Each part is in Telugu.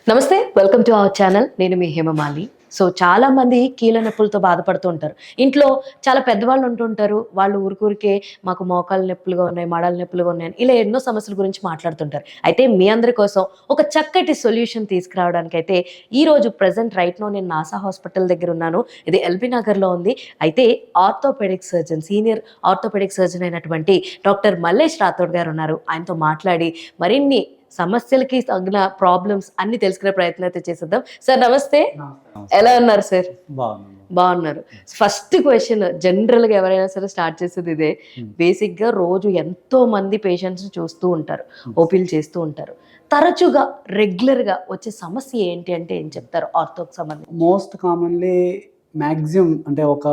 నమస్తే, వెల్కమ్ టు అవర్ ఛానల్. నేను మీ హేమమాలి. సో చాలా మంది కీళ్ళ నొప్పులతో బాధపడుతూ ఉంటారు. ఇంట్లో చాలా పెద్దవాళ్ళు ఉంటుంటారు. వాళ్ళు ఊరికే మాకు మోకాళ్ళ నొప్పులుగా ఉన్నాయి, మడాల నొప్పులుగా ఉన్నాయని ఇలా ఎన్నో సమస్యల గురించి మాట్లాడుతుంటారు. అయితే మీ అందరి కోసం ఒక చక్కటి సొల్యూషన్ తీసుకురావడానికైతే ఈరోజు ప్రెజెంట్ రైట్ నౌ నేను నాసా హాస్పిటల్ దగ్గర ఉన్నాను. ఇది ఎల్బీ నగర్లో ఉంది. అయితే orthopaedic surgeon, senior orthopaedic surgeon అయినటువంటి డాక్టర్ మల్లేష్ రాథోడ్ గారు ఉన్నారు. ఆయనతో మాట్లాడి మరిన్ని సమస్యలకి తగిన ప్రాబ్లమ్స్ అన్ని తెలుసుకునే ప్రయత్నం అయితే చేసేద్దాం. సార్ నమస్తే, ఎలా ఉన్నారు సార్? బాగున్నారు. ఫస్ట్ క్వశ్చన్, జనరల్ గా ఎవరైనా సరే స్టార్ట్ చేసేది ఇదే. బేసిక్ గా రోజు ఎంతో మంది పేషెంట్స్ చూస్తూ ఉంటారు, ఓపీలు చేస్తూ ఉంటారు. తరచుగా రెగ్యులర్ గా వచ్చే సమస్య ఏంటి అంటే ఏం చెప్తారు ఆర్థోకి సంబంధించి? మోస్ట్ కామన్లీ మ్యాక్సిమం అంటే ఒక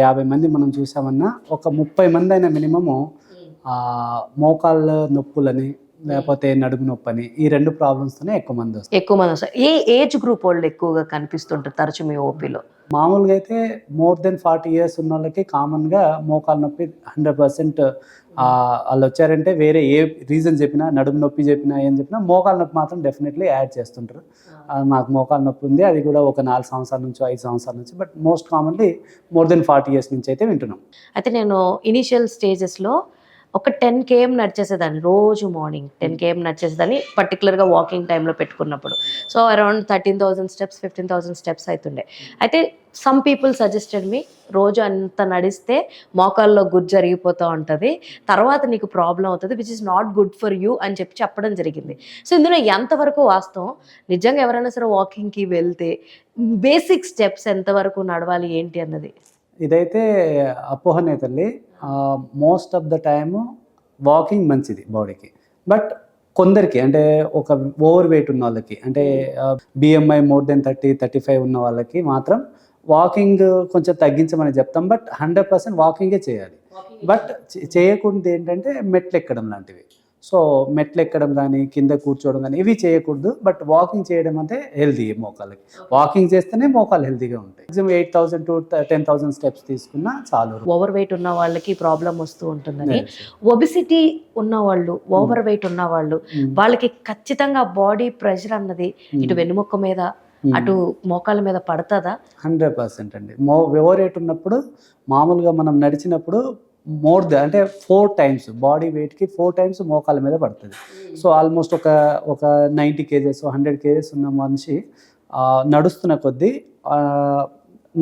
50 మంది మనం చూసామన్నా ఒక 30 మంది అయినా మినిమము మోకాళ్ళ నొప్పులని లేకపోతే నడుము నొప్పని ఈ 2 ప్రాబ్లమ్స్తోనే ఎక్కువ మంది వస్తారు. ఏ ఏజ్ గ్రూప్ వాళ్ళు ఎక్కువగా కనిపిస్తుంటారు తరచు మీ ఓపీలో? మామూలుగా అయితే మోర్ దెన్ 40 years ఉన్న వాళ్ళకి కామన్గా మోకాళ్ళ నొప్పి 100% వాళ్ళు వచ్చారంటే వేరే ఏ రీజన్ చెప్పినా, నడుము నొప్పి చెప్పినా, ఏం చెప్పినా మోకాళ్ళ నొప్పి మాత్రం డెఫినెట్లీ యాడ్ చేస్తుంటారు. నాకు మోకాళ్ళ నొప్పి ఉంది, అది కూడా ఒక 4 సంవత్సరాల నుంచి 5 సంవత్సరాల నుంచి, but most commonly more than 40 years నుంచి అయితే వింటున్నాం. అయితే నేను ఇనిషియల్ స్టేజెస్లో ఒక 10 km నడిచేసేదాన్ని, రోజు మార్నింగ్ 10 km నడిచేసేదాన్ని, పర్టికులర్గా వాకింగ్ టైంలో పెట్టుకున్నప్పుడు. సో అరౌండ్ 13,000 steps 15,000 steps అవుతుండే. అయితే సమ్ పీపుల్ సజెస్టెడ్ మీ, రోజు అంత నడిస్తే మోకాల్లో గుజ్జు జరిగిపోతూ ఉంటుంది, తర్వాత నీకు ప్రాబ్లం అవుతుంది, which is not good for you అని చెప్పడం జరిగింది. సో ఇందులో ఎంతవరకు వాస్తవం? నిజంగా ఎవరైనా సరే వాకింగ్కి వెళ్తే బేసిక్ స్టెప్స్ ఎంతవరకు నడవాలి ఏంటి అన్నది? ఇదైతే అపోహనే తల్లి. Most of the time walking మంచిది బాడీకి, బట్ కొందరికి అంటే ఒక ఓవర్ వెయిట్ ఉన్న వాళ్ళకి, అంటే బిఎంఐ మోర్ దెన్ 30-35 ఉన్న వాళ్ళకి మాత్రం వాకింగ్ కొంచెం తగ్గించమని చెప్తాం. బట్ 100% వాకింగే చేయాలి. బట్ చేయకూడదు ఏంటంటే మెట్లు ఎక్కడం లాంటివి. సో మెట్లు ఎక్కడం కానీ, కింద కూర్చోవడం కానీ ఇవి చేయకూడదు. బట్ వాకింగ్ చేయడం అంటే హెల్తీ. మోకాళ్ళకి వాకింగ్ చేస్తేనే మోకాలు హెల్తీగా ఉంటాయి. మ్యాక్సిమం 8,000 to 10,000 steps తీసుకున్నా చాలు. ఓవర్ వెయిట్ ఉన్న వాళ్ళకి ప్రాబ్లం వస్తూ ఉంటుందని, ఒబిసిటీ ఉన్నవాళ్ళు, ఓవర్ వెయిట్ ఉన్నవాళ్ళు, వాళ్ళకి ఖచ్చితంగా బాడీ ప్రెషర్ అన్నది ఇటు వెన్నుముక్క మీద అటు మోకాళ్ళ మీద పడుతుందా? 100% అండి. ఓవర్ వెయిట్ ఉన్నప్పుడు మామూలుగా మనం నడిచినప్పుడు అంటే 4 times బాడీ వెయిట్కి 4 times మోకాళ్ళ మీద పడుతుంది. సో ఆల్మోస్ట్ ఒక 90 kgs 100 kgs ఉన్న మనిషి నడుస్తున్న కొద్దీ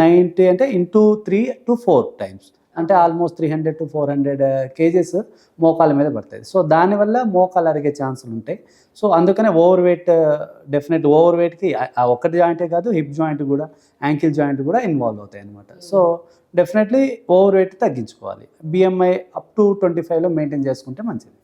90 అంటే ఇంటూ 3 to 4 times అంటే ఆల్మోస్ట్ 300 to 400 kgs మోకాళ్ళ మీద పడుతుంది. సో దానివల్ల మోకాలు అరిగే ఛాన్సులు ఉంటాయి. సో అందుకనే ఓవర్ వెయిట్కి ఒక్కటి జాయింటే కాదు, హిప్ జాయింట్ కూడా, యాంకిల్ జాయింట్ కూడా ఇన్వాల్వ్ అవుతాయి అన్నమాట. సో డెఫినెట్లీ ఓవర్ వెయిట్ తగ్గించుకోవాలి. బిఎంఐ అప్ టు 25లో మెయింటైన్ చేసుకుంటే మంచిది.